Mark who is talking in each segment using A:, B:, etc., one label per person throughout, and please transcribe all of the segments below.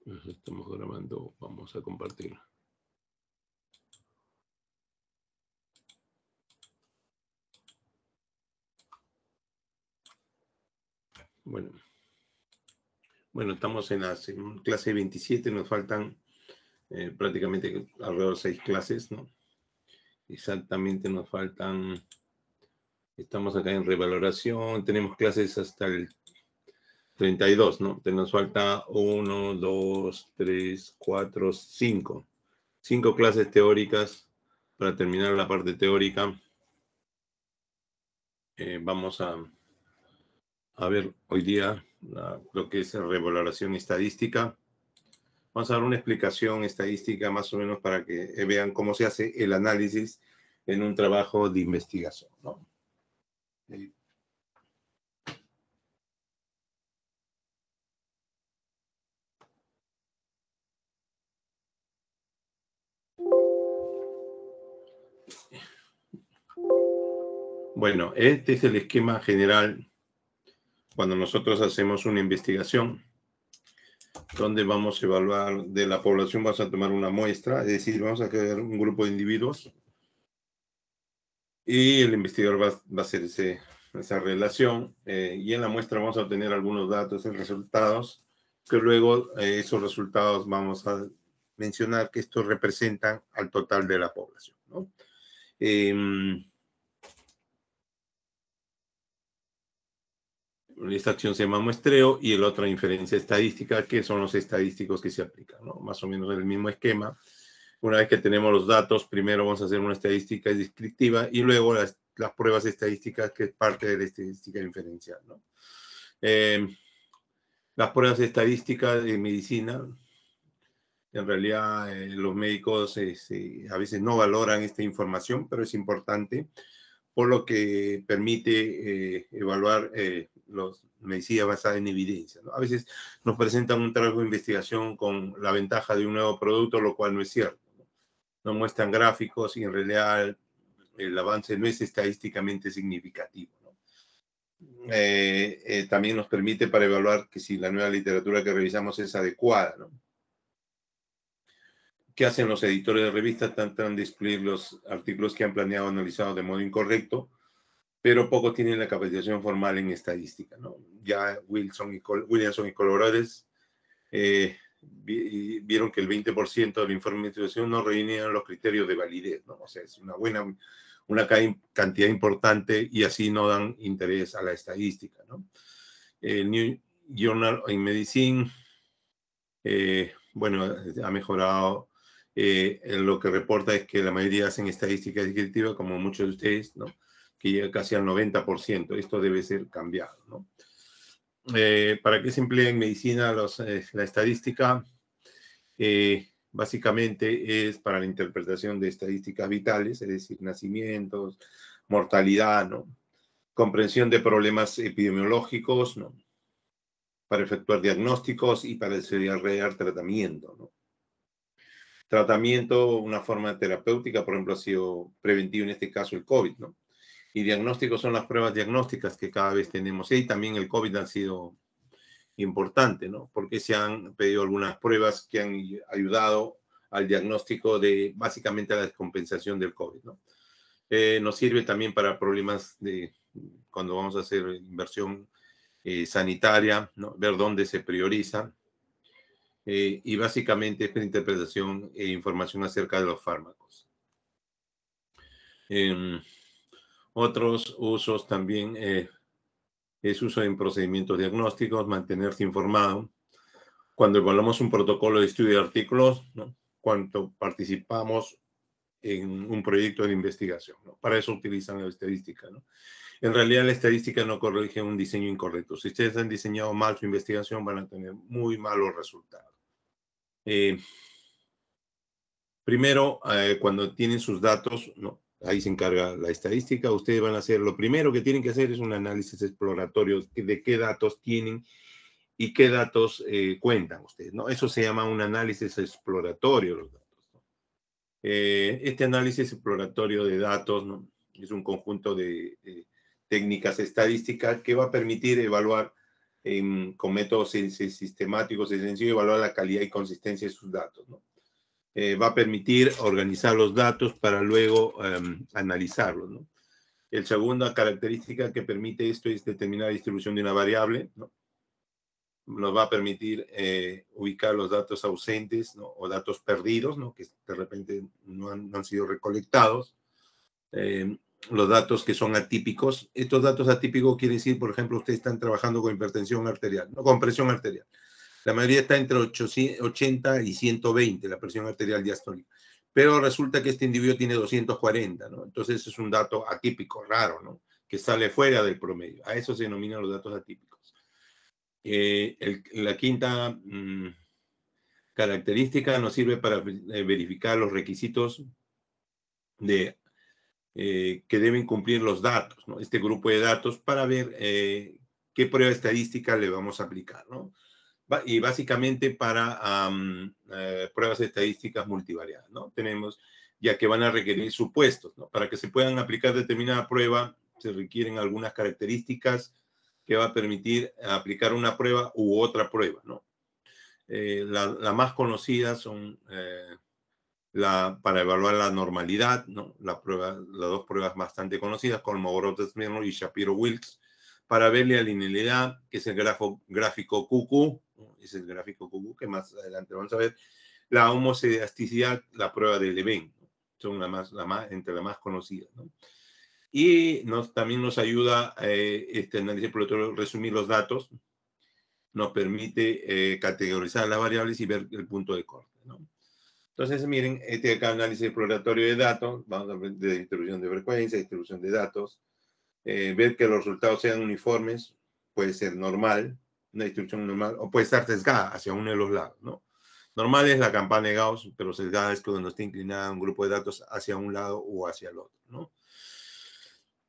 A: Estamos grabando, vamos a compartir. Bueno, estamos en la clase 27, nos faltan prácticamente alrededor de 6 clases, ¿no? Exactamente nos faltan, estamos acá en revaloración, tenemos clases hasta el 32, ¿no? Nos falta 1, 2, 3, 4, 5. 5 clases teóricas para terminar la parte teórica. Vamos a ver hoy día lo que es revaloración estadística. Vamos a dar una explicación estadística más o menos para que vean cómo se hace el análisis en un trabajo de investigación, ¿no? Bueno, este es el esquema general cuando nosotros hacemos una investigación, donde vamos a evaluar de la población, vamos a tomar una muestra, es decir, vamos a crear un grupo de individuos y el investigador va a hacer esa relación y en la muestra vamos a obtener algunos datos y resultados, que luego esos resultados vamos a mencionar que estos representan al total de la población, ¿no? Esta acción se llama muestreo y el otra inferencia estadística, que son los estadísticos que se aplican, ¿no? Más o menos el mismo esquema. Una vez que tenemos los datos, primero vamos a hacer una estadística descriptiva y luego las pruebas estadísticas, que es parte de la estadística inferencial, ¿no? Las pruebas estadísticas de medicina, en realidad los médicos a veces no valoran esta información, pero es importante, por lo que permite evaluar medicina basada en evidencia, ¿no? A veces nos presentan un trabajo de investigación con la ventaja de un nuevo producto, lo cual no es cierto, ¿no? No muestran gráficos y en realidad el avance no es estadísticamente significativo, ¿no? También nos permite para evaluar que si la nueva literatura que revisamos es adecuada, ¿no? ¿Qué hacen los editores de revistas? Tratan de excluir los artículos que han planeado o analizado de modo incorrecto, pero pocos tienen la capacitación formal en estadística, ¿no? Ya Williamson y colaboradores vieron que el 20% de la información de investigación no reunían los criterios de validez, ¿no? O sea, es una cantidad importante y así no dan interés a la estadística, ¿no? El New Journal in Medicine, bueno, ha mejorado. Lo que reporta es que la mayoría hacen estadística descriptiva, como muchos de ustedes, ¿no? Que llega casi al 90%. Esto debe ser cambiado, ¿no? ¿Para qué se emplea en medicina la estadística? Básicamente es para la interpretación de estadísticas vitales, es decir, nacimientos, mortalidad, ¿no? Comprensión de problemas epidemiológicos, ¿no? Para efectuar diagnósticos y para desarrollar tratamiento, ¿no? Tratamiento, una forma terapéutica, por ejemplo, ha sido preventivo en este caso el COVID, ¿no? Y diagnósticos son las pruebas diagnósticas que cada vez tenemos. Y también el COVID ha sido importante, ¿no? Porque se han pedido algunas pruebas que han ayudado al diagnóstico de básicamente a la descompensación del COVID, ¿no? Nos sirve también para problemas de cuando vamos a hacer inversión sanitaria, ¿no? Ver dónde se prioriza. Y básicamente es para interpretación e información acerca de los fármacos. Otros usos también es uso en procedimientos diagnósticos, mantenerse informado. Cuando evaluamos un protocolo de estudio de artículos, ¿no? Cuando participamos en un proyecto de investigación, ¿no? Para eso utilizan la estadística, ¿no? En realidad la estadística no corrige un diseño incorrecto. Si ustedes han diseñado mal su investigación, van a tener muy malos resultados. Primero, cuando tienen sus datos, ¿no? Ahí se encarga la estadística. Ustedes van a hacer, lo primero que tienen que hacer es un análisis exploratorio de qué datos tienen y qué datos cuentan ustedes, ¿no? Eso se llama un análisis exploratorio de los datos, ¿no? Este análisis exploratorio de datos, ¿no? Es un conjunto de técnicas estadísticas que va a permitir evaluar con métodos sistemáticos y sencillos, evaluar la calidad y consistencia de sus datos, ¿no? Va a permitir organizar los datos para luego analizarlos, ¿no? La segunda característica que permite esto es determinar la distribución de una variable, ¿no? Nos va a permitir ubicar los datos ausentes, ¿no? O datos perdidos, ¿no? Que de repente no han sido recolectados. Los datos que son atípicos. Estos datos atípicos quiere decir, por ejemplo, ustedes están trabajando con hipertensión arterial, no con presión arterial. La mayoría está entre 80 y 120, la presión arterial diastólica. Pero resulta que este individuo tiene 240, ¿no? Entonces es un dato atípico, raro, ¿no? Que sale fuera del promedio. A eso se denominan los datos atípicos. La quinta característica nos sirve para verificar los requisitos que deben cumplir los datos, ¿no? Este grupo de datos para ver qué prueba estadística le vamos a aplicar, ¿no? Y básicamente para pruebas estadísticas multivariadas, ¿no? Tenemos, ya que van a requerir supuestos, ¿no? Para que se puedan aplicar determinada prueba, se requieren algunas características que va a permitir aplicar una prueba u otra prueba, ¿no? La más conocida son para evaluar la normalidad, ¿no? Las dos pruebas bastante conocidas, Kolmogorov-Smirnov y Shapiro-Wilks, para ver la linealidad, que es el gráfico QQ, ¿no? Es el gráfico QQ que más adelante vamos a ver, la homoscedasticidad, la prueba de Leven, ¿no? Son entre las más conocidas, ¿no? Y también nos ayuda este análisis exploratorio resumir los datos, nos permite categorizar las variables y ver el punto de corte, ¿no? Entonces, miren, este acá análisis exploratorio de datos, vamos a ver de distribución de frecuencia, distribución de datos, ver que los resultados sean uniformes, puede ser normal, una distribución normal, o puede estar sesgada hacia uno de los lados, ¿no? Normal es la campana de Gauss, pero sesgada es cuando está inclinada un grupo de datos hacia un lado o hacia el otro, ¿no?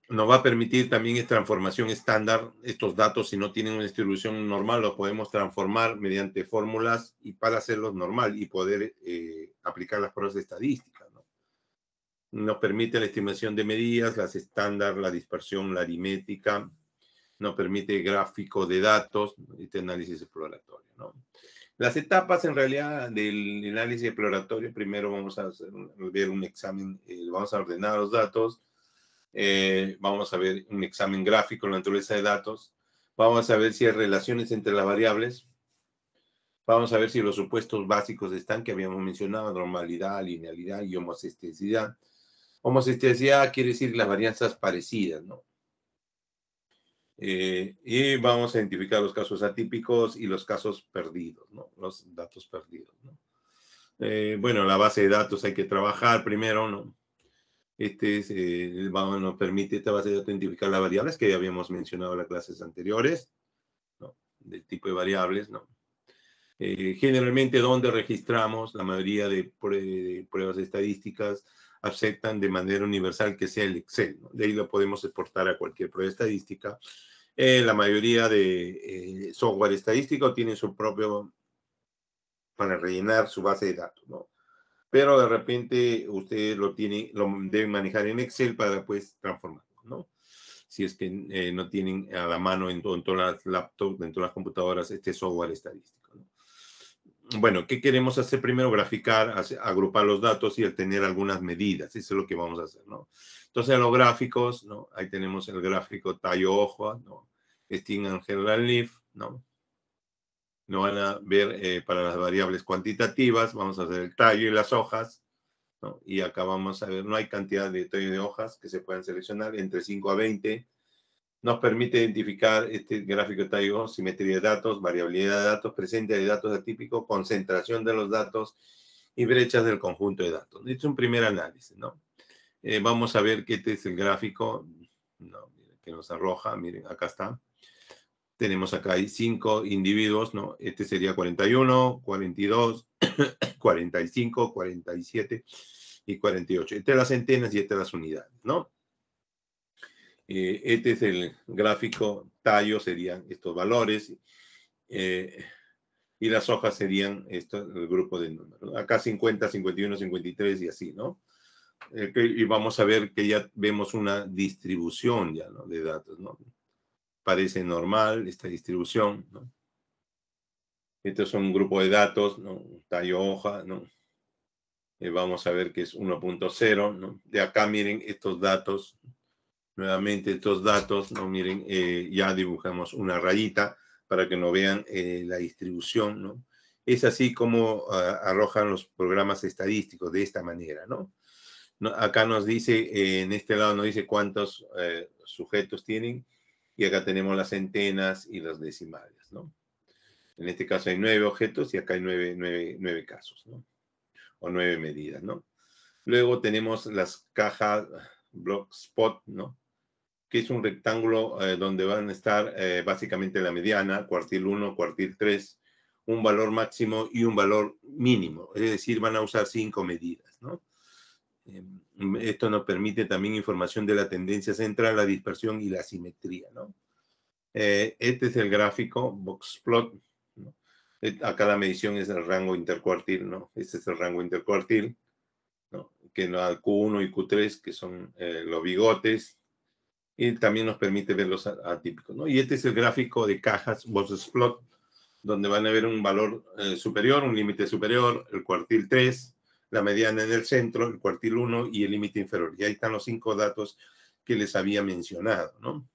A: Nos va a permitir también esta transformación estándar. Estos datos, si no tienen una distribución normal, los podemos transformar mediante fórmulas y para hacerlos normal y poder aplicar las pruebas estadísticas, ¿no? Nos permite la estimación de medidas, las estándar, la dispersión, la aritmética. Nos permite gráfico de datos, este análisis exploratorio, ¿no? Las etapas, en realidad, del análisis exploratorio, primero vamos a ver un examen, vamos a ordenar los datos. Vamos a ver un examen gráfico en la naturaleza de datos, vamos a ver si hay relaciones entre las variables, vamos a ver si los supuestos básicos están, que habíamos mencionado, normalidad, linealidad y homoscedasticidad. Homoscedasticidad quiere decir las varianzas parecidas, ¿no? Y vamos a identificar los casos atípicos y los casos perdidos, ¿no? Los datos perdidos, ¿no? Bueno, la base de datos hay que trabajar primero, ¿no? Nos permite esta base de datos identificar las variables que ya habíamos mencionado en las clases anteriores, ¿no? Del tipo de variables, ¿no? Generalmente, donde registramos, la mayoría de pruebas estadísticas aceptan de manera universal que sea el Excel, ¿no? De ahí lo podemos exportar a cualquier prueba estadística. La mayoría de software estadístico tiene su propio, para rellenar su base de datos, ¿no? Pero de repente ustedes lo deben manejar en Excel para pues transformarlo, ¿no? Si es que no tienen a la mano en todas las laptops, en todas las computadoras, este software estadístico, ¿no? Bueno, ¿qué queremos hacer primero? Graficar, agrupar los datos y obtener algunas medidas. Eso es lo que vamos a hacer, ¿no? Entonces, en los gráficos, ¿no? Ahí tenemos el gráfico tallo-hoja, ¿no? Sting and General Leaf, ¿no? No van a ver para las variables cuantitativas, vamos a hacer el tallo y las hojas, ¿no? Y acá vamos a ver, no hay cantidad de tallo de hojas que se puedan seleccionar, entre 5 a 20. Nos permite identificar este gráfico de tallo, simetría de datos, variabilidad de datos, presencia de datos atípicos, concentración de los datos y brechas del conjunto de datos. Este es un primer análisis, ¿no? Vamos a ver que este es el gráfico, ¿no? Que nos arroja, miren, acá está. Tenemos acá hay 5 individuos, ¿no? Este sería 41, 42, 45, 47 y 48. Este es las centenas y este es las unidades, ¿no? Este es el gráfico tallo, serían estos valores. Y las hojas serían el grupo de números. Acá 50, 51, 53 y así, ¿no? Y vamos a ver que ya vemos una distribución ya, ¿no? De datos, ¿no? parece normal esta distribución, ¿no? Estos son un grupo de datos, ¿no? Tallo hoja, ¿no? Vamos a ver que es 1.0, ¿no? De acá miren estos datos, nuevamente estos datos, ¿no? Miren, ya dibujamos una rayita para que no vean la distribución, ¿no? Es así como arrojan los programas estadísticos, de esta manera, ¿no? Acá nos dice, en este lado nos dice cuántos sujetos tienen, y acá tenemos las centenas y los decimales, ¿no? En este caso hay 9 objetos y acá hay 9 casos, ¿no? O 9 medidas, ¿no? Luego tenemos las cajas block spot, ¿no? Que es un rectángulo donde van a estar básicamente la mediana, cuartil 1, cuartil 3, un valor máximo y un valor mínimo. Es decir, van a usar 5 medidas, ¿no? Esto nos permite también información de la tendencia central, la dispersión y la simetría, ¿no? Este es el gráfico boxplot, ¿no? Acá la medición es el rango intercuartil, ¿no? Este es el rango intercuartil, ¿no? Que da Q1 y Q3, que son los bigotes, y también nos permite ver los atípicos, ¿no? Y este es el gráfico de cajas boxplot, donde van a ver un valor superior, un límite superior, el cuartil 3, la mediana en el centro, el cuartil 1 y el límite inferior. Y ahí están los 5 datos que les había mencionado, ¿no?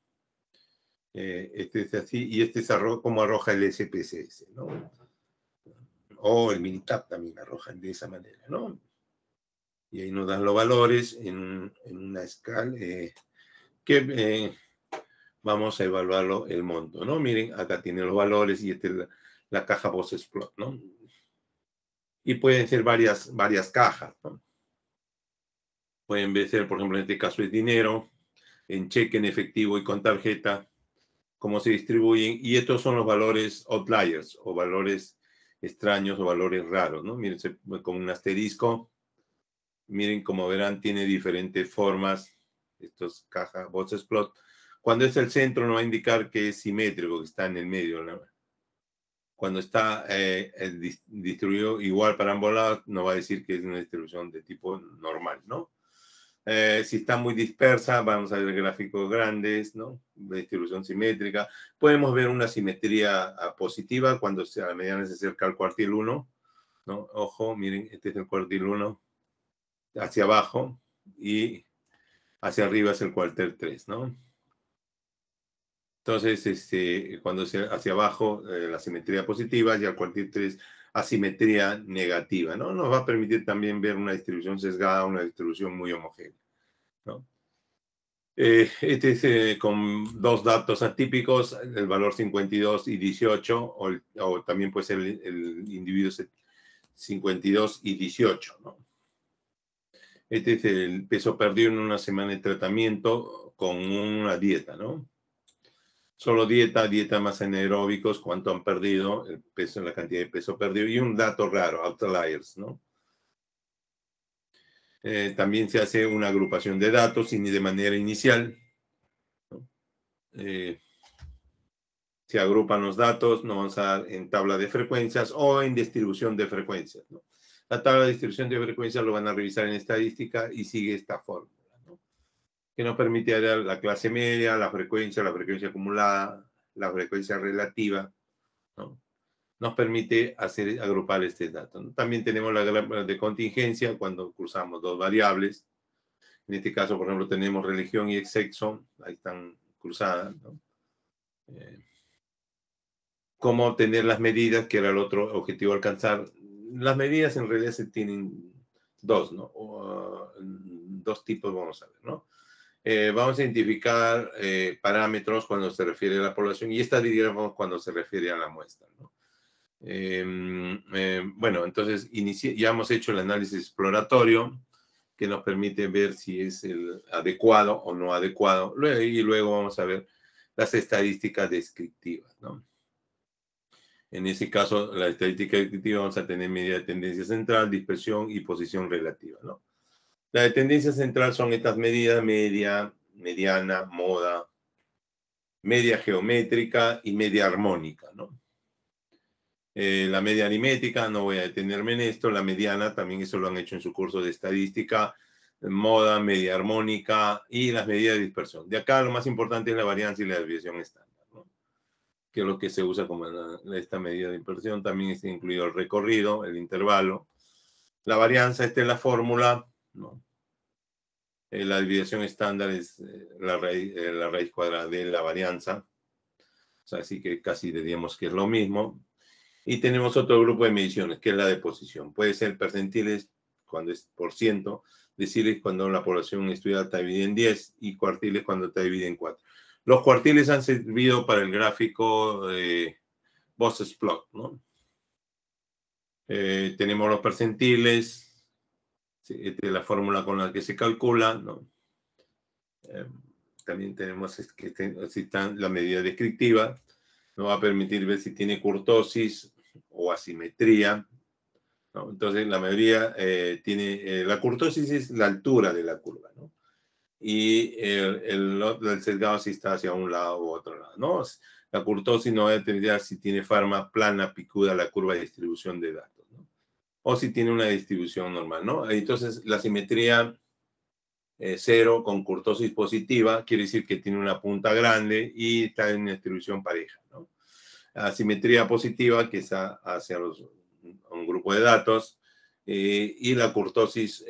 A: Este es así, y este es como arroja el SPSS, ¿no? O el Minitab también arrojan de esa manera, ¿no? Y ahí nos dan los valores en una escala que vamos a evaluarlo el monto, ¿no? Miren, acá tiene los valores y esta es la caja boxplot, ¿no? Y pueden ser varias cajas, ¿no? Pueden ser, por ejemplo, en este caso es dinero, en cheque, en efectivo y con tarjeta, cómo se distribuyen. Y estos son los valores outliers, o valores extraños o valores raros, ¿no? Miren, con un asterisco. Miren, como verán, tiene diferentes formas. Estos cajas boxplot. Cuando es el centro, nos va a indicar que es simétrico, que está en el medio, ¿no? Cuando está distribuido igual para ambos lados, nos va a decir que es una distribución de tipo normal, ¿no? Si está muy dispersa, vamos a ver gráficos grandes, ¿no? De distribución simétrica. Podemos ver una simetría positiva cuando la mediana se acerca al cuartil 1, ¿no? Ojo, miren, este es el cuartil 1, hacia abajo, y hacia arriba es el cuartil 3, ¿no? Entonces, cuando es hacia abajo, la simetría positiva, y al cuartil 3, asimetría negativa, ¿no? Nos va a permitir también ver una distribución sesgada, una distribución muy homogénea, ¿no? Este es con dos datos atípicos, el valor 52 y 18, o también puede ser el individuo 52 y 18, ¿no? Este es el peso perdido en una semana de tratamiento con una dieta, ¿no? Solo dieta más anaeróbicos, cuánto han perdido, el peso, la cantidad de peso perdido, y un dato raro, outliers, ¿no? También se hace una agrupación de datos de manera inicial, ¿no? Se agrupan los datos, nos vamos a dar en tabla de frecuencias o en distribución de frecuencias, ¿no? La tabla de distribución de frecuencias lo van a revisar en estadística y sigue esta fórmula, ¿no? Que nos permite dar la clase media, la frecuencia acumulada, la frecuencia relativa, ¿no? Nos permite agrupar este dato, ¿no? También tenemos la gráfica de contingencia cuando cruzamos dos variables. En este caso, por ejemplo, tenemos religión y sexo, ahí están cruzadas, ¿no? Cómo obtener las medidas, que era el otro objetivo a alcanzar. Las medidas en realidad se tienen dos, ¿no? Dos tipos, vamos a ver, ¿no? Vamos a identificar parámetros cuando se refiere a la población, y estadísticas cuando se refiere a la muestra, ¿no? Bueno, entonces ya hemos hecho el análisis exploratorio que nos permite ver si es el adecuado o no adecuado, y luego vamos a ver las estadísticas descriptivas, ¿no? En ese caso, la estadística descriptiva vamos a tener medida de tendencia central, dispersión y posición relativa, ¿no? La de tendencia central son estas medidas: media, mediana, moda, media geométrica y media armónica, ¿no? La media aritmética, no voy a detenerme en esto. La mediana, también eso lo han hecho en su curso de estadística. Moda, media armónica y las medidas de dispersión. De acá lo más importante es la varianza y la desviación estándar, que es lo que se usa como esta medida de inversión. También está incluido el recorrido, el intervalo, la varianza. Esta es la fórmula, ¿no? La desviación estándar es la raíz cuadrada de la varianza. O sea, así que casi diríamos que es lo mismo. Y tenemos otro grupo de mediciones, que es la de posición. Puede ser percentiles cuando es por ciento, deciles cuando la población estudiada está dividida en 10 y cuartiles cuando está dividida en 4. Los cuartiles han servido para el gráfico Boss's plot, ¿no? Tenemos los percentiles, ¿sí? Esta es la fórmula con la que se calcula, ¿no? También tenemos la medida descriptiva, nos va a permitir ver si tiene curtosis o asimetría, ¿no? Entonces, la mayoría tiene, la curtosis es la altura de la curva, ¿no? Y el sesgado si está hacia un lado u otro lado, ¿no? La curtosis no va a determinar si tiene forma plana, picuda la curva de distribución de datos, ¿no? O si tiene una distribución normal, ¿no? Entonces, la simetría 0 con curtosis positiva quiere decir que tiene una punta grande y está en una distribución pareja, ¿no? Asimetría positiva, que está hacia un grupo de datos, y la curtosis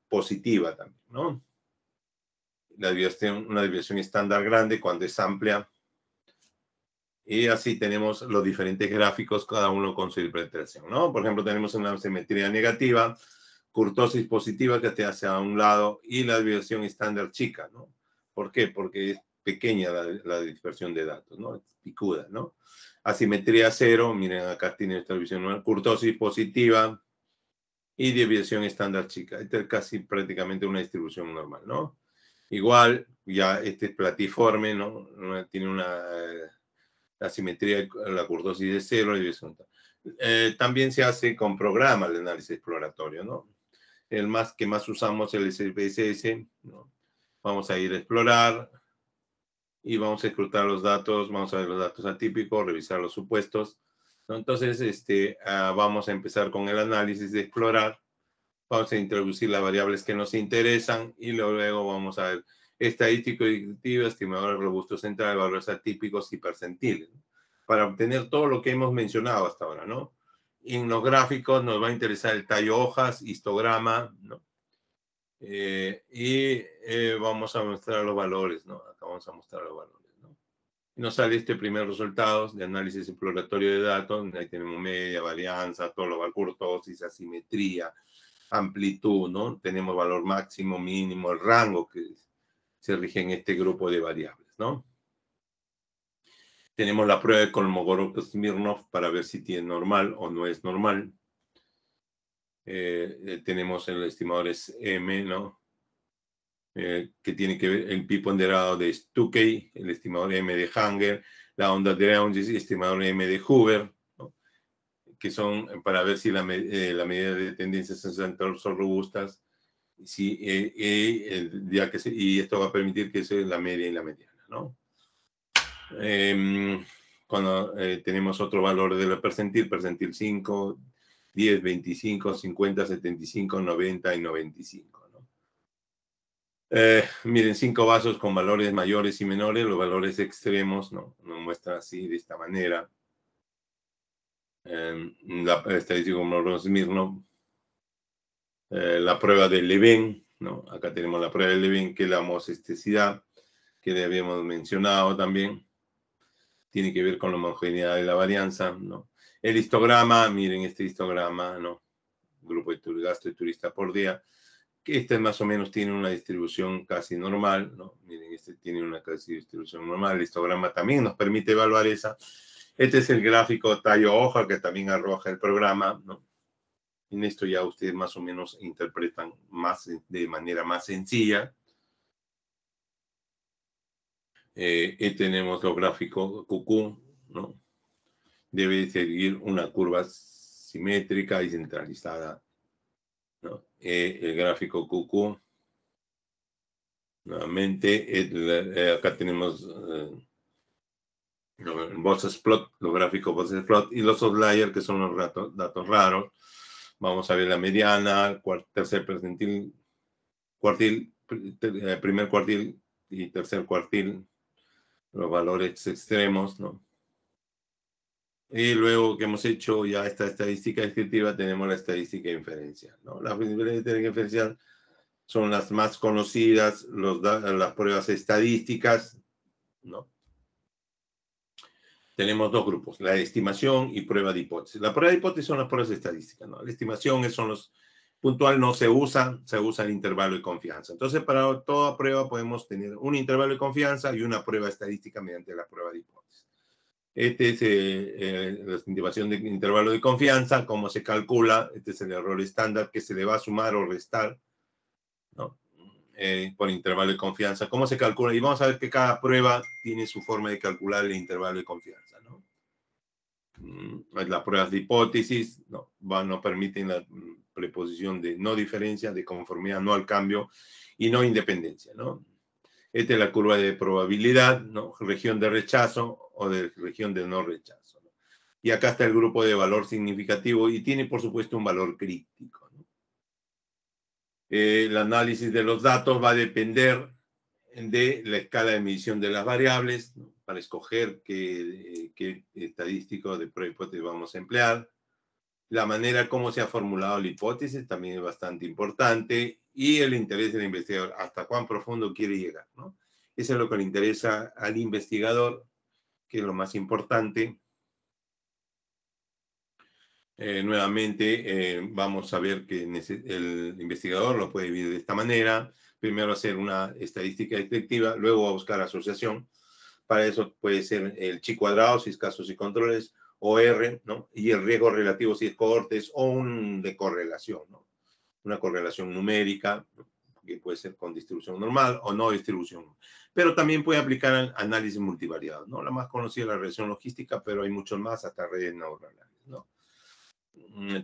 A: positiva también, ¿no? Una desviación estándar grande cuando es amplia. Y así tenemos los diferentes gráficos, cada uno con su interpretación, ¿no? Por ejemplo, tenemos una simetría negativa, curtosis positiva que te hace a un lado y la desviación estándar chica, ¿no? ¿Por qué? Porque es pequeña la dispersión de datos, ¿no? Es picuda, ¿no? Asimetría 0, miren acá tiene esta visión, ¿no? Curtosis positiva y desviación estándar chica. Esta es casi prácticamente una distribución normal, ¿no? Igual, ya este es platiforme, ¿no? Tiene una asimetría, la curtosis de 0 y también se hace con programas de análisis exploratorio, ¿no? El que más usamos es el SPSS, ¿no? Vamos a ir a explorar y vamos a escrutar los datos, vamos a ver los datos atípicos, revisar los supuestos, ¿no? Entonces, vamos a empezar con el análisis de explorar, vamos a introducir las variables que nos interesan y luego vamos a ver estadístico descriptivo, estimadores robustos centrales, valores atípicos y percentiles, ¿no? Para obtener todo lo que hemos mencionado hasta ahora, ¿no? Y en los gráficos nos va a interesar el tallo hojas, histograma, ¿no? Vamos a mostrar los valores, ¿no? Acá vamos a mostrar los valores, ¿no? Y nos sale este primer resultado de análisis exploratorio de datos. Ahí tenemos media, varianza, todo lo va, curtosis, asimetría, amplitud, ¿no? Tenemos valor máximo, mínimo, el rango que se rige en este grupo de variables, ¿no? Tenemos la prueba de Kolmogorov-Smirnov para ver si tiene normal o no es normal. Tenemos el estimador es M, ¿no? Que tiene que ver el pi ponderado de Stuckey, el estimador M de Hanger, la onda de Leonsis, el estimador M de Hoover, ¿no? Que son para ver si la medida de tendencias son robustas, sí, y esto va a permitir que sea la media y la mediana, ¿no? Cuando tenemos otro valor de la percentil 5, 10, 25, 50, 75, 90 y 95, ¿no? Miren, 5 vasos con valores mayores y menores, los valores extremos, ¿no? Nos muestra así, de esta manera. La estadística como Smirnov, la prueba de Levin, ¿no? Acá tenemos la prueba de Levin, que es la homoscedesticidad, que le habíamos mencionado también. Tiene que ver con la homogeneidad de la varianza, ¿no? El histograma, miren este histograma, ¿no? Grupo de gasto de turista por día, que este más o menos tiene una distribución casi normal, ¿no? Miren, este tiene una casi distribución normal. El histograma también nos permite evaluar esa. Este es el gráfico tallo hoja que también arroja el programa, ¿no? En esto ya ustedes más o menos interpretan de manera más sencilla. Tenemos los gráficos QQ, ¿no? Debe seguir una curva simétrica y centralizada, ¿no? El gráfico QQ, nuevamente, acá tenemos Boss's plot, los gráficos Boss's plot y los outliers, que son los datos raros. Vamos a ver la mediana, tercer percentil, primer cuartil y tercer cuartil, los valores extremos, ¿no? Y luego que hemos hecho ya esta estadística descriptiva, tenemos la estadística inferencial, ¿no? Las estadísticas inferencial son las más conocidas, las pruebas estadísticas, ¿no? Tenemos dos grupos, la estimación y prueba de hipótesis. La prueba de hipótesis son las pruebas estadísticas, ¿no? La estimación son los puntual, no se usa, se usa el intervalo de confianza. Entonces, para toda prueba podemos tener un intervalo de confianza y una prueba estadística mediante la prueba de hipótesis. Este es la estimación de intervalo de confianza, cómo se calcula, este es el error estándar que se le va a sumar o restar, ¿no? Por intervalo de confianza. ¿Cómo se calcula? Y vamos a ver que cada prueba tiene su forma de calcular el intervalo de confianza, ¿no? Las pruebas de hipótesis no permiten la preposición de no diferencia, de conformidad, no al cambio y no independencia, ¿no? Esta es la curva de probabilidad, ¿no? Región de rechazo o de región de no rechazo, ¿no? Y acá está el grupo de valor significativo y tiene, por supuesto, un valor crítico, ¿no? El análisis de los datos va a depender de la escala de medición de las variables, ¿no? Para escoger qué estadístico de prueba hipótesis vamos a emplear. La manera como se ha formulado la hipótesis también es bastante importante y el interés del investigador, hasta cuán profundo quiere llegar, ¿no? Eso es lo que le interesa al investigador, que es lo más importante. Nuevamente, vamos a ver que el investigador lo puede dividir de esta manera. Primero hacer una estadística detectiva, luego a buscar asociación. Para eso puede ser el chi cuadrado, si es casos y controles, o R, ¿no? Y el riesgo relativo, si es cohortes, o un de correlación, ¿no? Una correlación numérica, que puede ser con distribución normal o no distribución. Pero también puede aplicar análisis multivariado, ¿no? La más conocida es la regresión logística, pero hay muchos más, hasta redes neuronales, ¿no?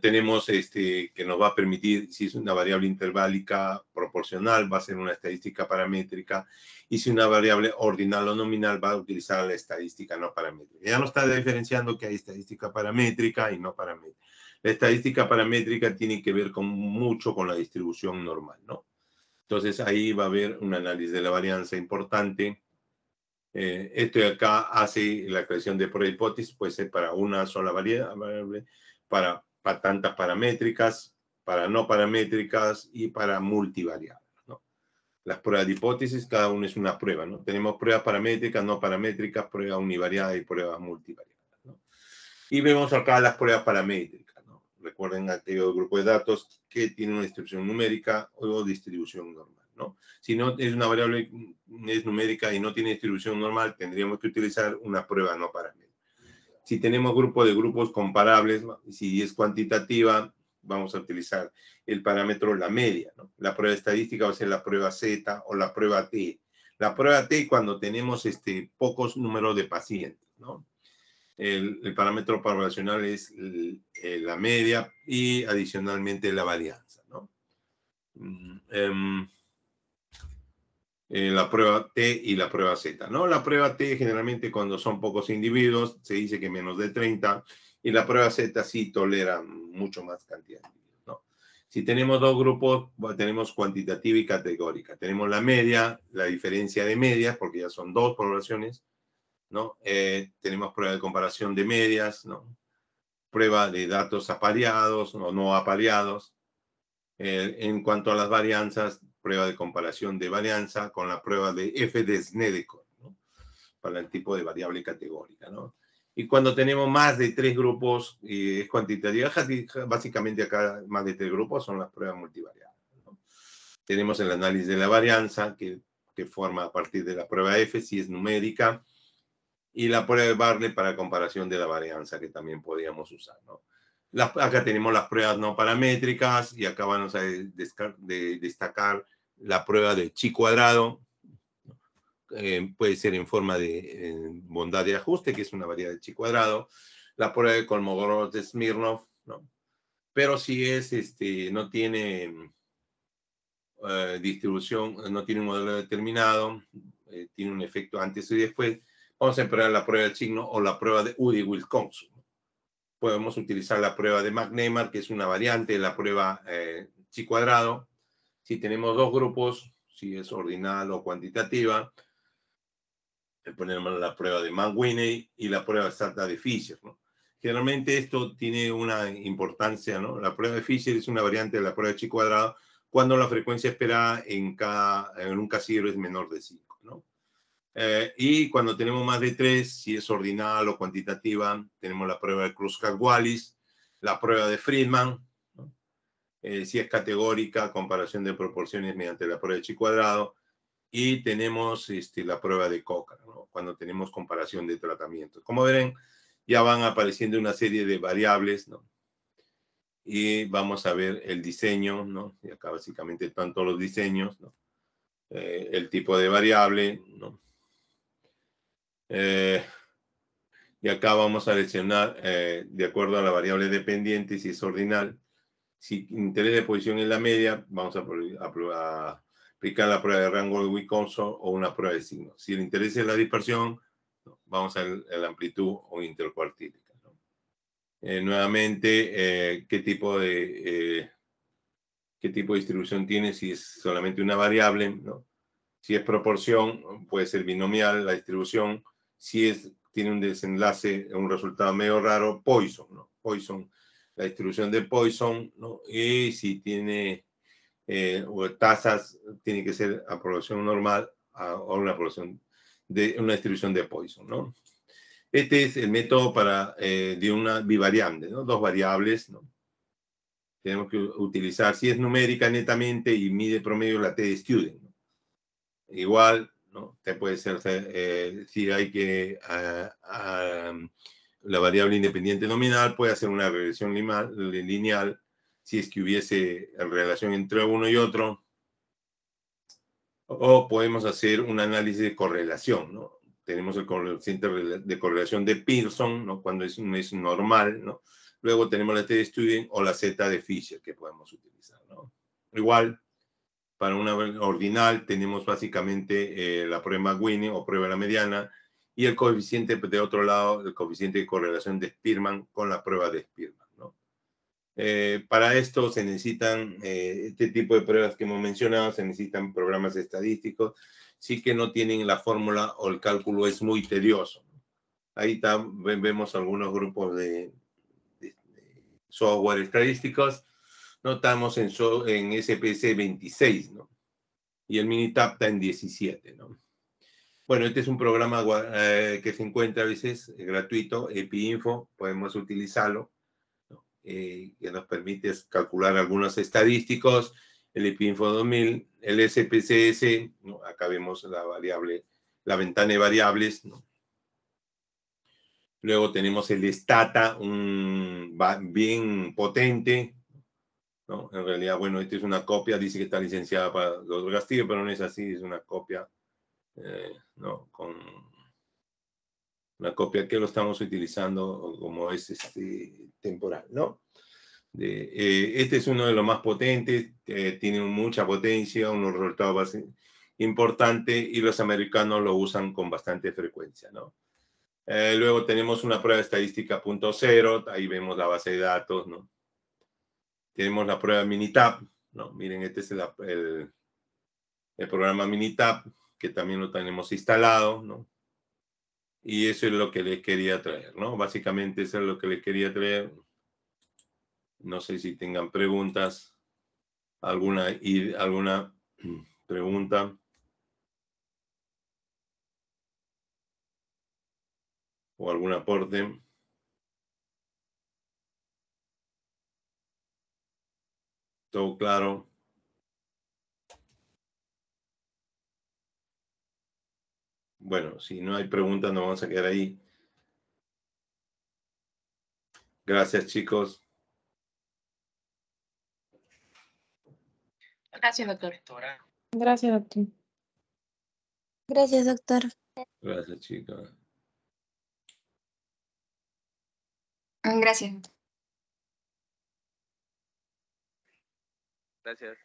A: Tenemos que nos va a permitir, si es una variable interválica proporcional, va a ser una estadística paramétrica, y si una variable ordinal o nominal, va a utilizar la estadística no paramétrica. Ya no está diferenciando que hay estadística paramétrica y no paramétrica. La estadística paramétrica tiene que ver mucho con la distribución normal, ¿no? Entonces ahí va a haber un análisis de la varianza importante. Esto de acá hace la creación de prueba hipótesis, puede ser para una sola variable, para tantas paramétricas, para no paramétricas y para multivariables, ¿no? Las pruebas de hipótesis, cada una es una prueba, ¿no? Tenemos pruebas paramétricas, no paramétricas, pruebas univariadas y pruebas multivariadas, ¿no? Y vemos acá las pruebas paramétricas, ¿no? Recuerden aquel grupo de datos que tiene una distribución numérica o distribución normal, ¿no? Si no es una variable, es numérica y no tiene distribución normal, tendríamos que utilizar una prueba no paramétrica. Si tenemos grupo de grupos comparables, si es cuantitativa, vamos a utilizar el parámetro la media, ¿no? La prueba estadística va a ser la prueba Z o la prueba T. La prueba T cuando tenemos pocos números de pacientes, ¿no? El parámetro poblacional es la media y adicionalmente la varianza, ¿no? La prueba T y la prueba Z, ¿no? La prueba T generalmente cuando son pocos individuos se dice que menos de 30 y la prueba Z sí tolera mucho más cantidad de individuos, ¿no? Si tenemos dos grupos, tenemos cuantitativa y categórica. Tenemos la media, la diferencia de medias, porque ya son dos poblaciones, ¿no? Tenemos prueba de comparación de medias, ¿no? Prueba de datos apareados o no apareados. En cuanto a las varianzas, prueba de comparación de varianza con la prueba de F de Snedeker, ¿no? Para el tipo de variable categórica, ¿no? Y cuando tenemos más de tres grupos, es cuantitativa, básicamente acá más de tres grupos son las pruebas multivariadas, ¿no? Tenemos el análisis de la varianza, que forma a partir de la prueba F, si es numérica, y la prueba de Barley para comparación de la varianza, que también podríamos usar, ¿no? Acá tenemos las pruebas no paramétricas y acá vamos a destacar la prueba de chi cuadrado. Puede ser en forma de bondad de ajuste, que es una variable de chi cuadrado. La prueba de Kolmogorov de Smirnov, ¿no? Pero si es, no tiene distribución, no tiene un modelo determinado, tiene un efecto antes y después, vamos a emplear la prueba de signo o la prueba de Udy-Wilcoxon. Podemos utilizar la prueba de McNemar, que es una variante de la prueba chi cuadrado. Si tenemos dos grupos, si es ordinal o cuantitativa, ponemos la prueba de Mann-Whitney y la prueba exacta de Fisher, ¿no? Generalmente esto tiene una importancia, ¿no? La prueba de Fisher es una variante de la prueba de chi cuadrado cuando la frecuencia esperada en un casillero es menor de 5, ¿no? Y cuando tenemos más de 3, si es ordinal o cuantitativa, tenemos la prueba de Kruskal-Wallis, la prueba de Friedman, ¿no? Si es categórica, comparación de proporciones mediante la prueba de chi cuadrado, y tenemos la prueba de Cochrane, ¿no? Cuando tenemos comparación de tratamientos. Como verán, ya van apareciendo una serie de variables, ¿no? Y vamos a ver el diseño, ¿no? Y acá básicamente están todos los diseños, ¿no? El tipo de variable, ¿no? Y acá vamos a seleccionar de acuerdo a la variable dependiente, si es ordinal. Si interés de posición es la media, vamos a aplicar la prueba de rango de Wilcoxon o una prueba de signo. Si el interés es la dispersión, vamos a la amplitud o intercuartílica, ¿no? Nuevamente, ¿qué tipo de distribución tiene? Si es solamente una variable, ¿no? Si es proporción, puede ser binomial la distribución. Si tiene un desenlace, un resultado medio raro, Poisson, ¿no? Poisson, la distribución de Poisson, ¿no? Y si tiene tasas, tiene que ser aprobación normal o una aprobación de una distribución de Poisson, ¿no? Este es el método de una bivariante, ¿no? Dos variables, ¿no? Tenemos que utilizar, si es numérica netamente y mide promedio, la T de Student, ¿no? Igual, ¿no? Te puede ser, si hay que, la variable independiente nominal puede hacer una regresión lineal, si es que hubiese relación entre uno y otro, o podemos hacer un análisis de correlación, ¿no? Tenemos el coeficiente de correlación de Pearson, ¿no? Cuando es normal, ¿no? Luego tenemos la T de Student o la Z de Fisher que podemos utilizar, ¿no? Igual, para una ordinal tenemos básicamente la prueba McWhinnie o prueba de la mediana y el coeficiente de otro lado, el coeficiente de correlación de Spearman con la prueba de Spearman, ¿no? Para esto se necesitan este tipo de pruebas que hemos mencionado, se necesitan programas estadísticos, sí que no tienen la fórmula o el cálculo es muy tedioso. Ahí vemos algunos grupos de software estadísticos. Notamos en SPC 26, ¿no? Y el Minitab está en 17, ¿no? Bueno, este es un programa que se encuentra a veces gratuito, EpiInfo, podemos utilizarlo, ¿no? Que nos permite calcular algunos estadísticos, el EpiInfo 2000, el SPSS, ¿no? Acá vemos la variable, la ventana de variables, ¿no? Luego tenemos el Stata, bien potente, ¿no? En realidad, bueno, esta es una copia, dice que está licenciada para los Castillo, pero no es así, es una copia, ¿no? Con una copia que lo estamos utilizando como es temporal, ¿no? Este es uno de los más potentes, tiene mucha potencia, unos resultados importantes y los americanos lo usan con bastante frecuencia, ¿no? Luego tenemos una prueba estadística .0, ahí vemos la base de datos, ¿no? Tenemos la prueba Minitab, ¿no? Miren, este es el programa Minitab, que también lo tenemos instalado, ¿no? Y eso es lo que les quería traer, ¿no? Básicamente eso es lo que les quería traer. No sé si tengan preguntas, alguna pregunta o algún aporte. ¿Todo claro? Bueno, si no hay preguntas, nos vamos a quedar ahí. Gracias, chicos.
B: Gracias, doctor.
C: Gracias, doctor.
D: Gracias, doctor.
A: Gracias, chicos.
B: Gracias.
E: Gracias.